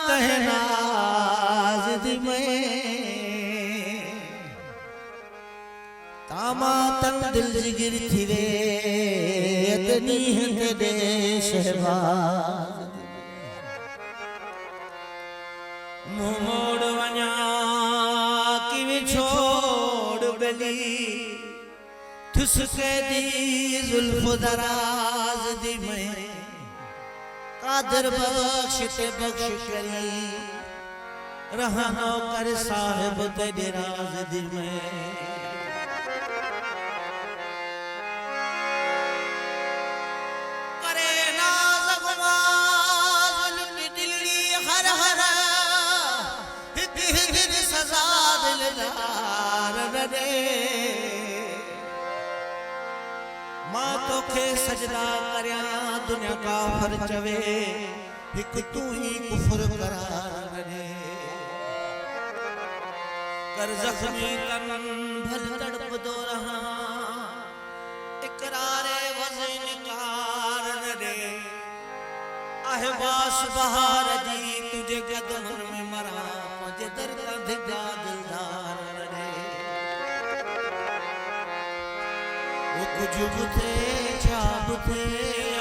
कहना जिद में तामा तन दिल जिगिर थी रे इतनी है दे शहबाज मुंह मोड़ वञा कि छोड़ बली तुसके दी जुल्फ दराज दी मैं कादर बख्श ते बख्श करी रहनो कर साहिब तेरे राज दी मैं करे नाज गुमाज उनकी दिल्ली हर हर हित सजा दिलदार रे मां तोखे सजदा करया दुनिया काफर चवे हिक तू ही कुफर करार रे कर जख्मी तन भल तड़प दो रहा इकरारे वज़न कार रे आहवास बहार दी तुझे कदमन में मरा मुझे दर्द धिगा दिलदार रे वो कुछ थे छाप थे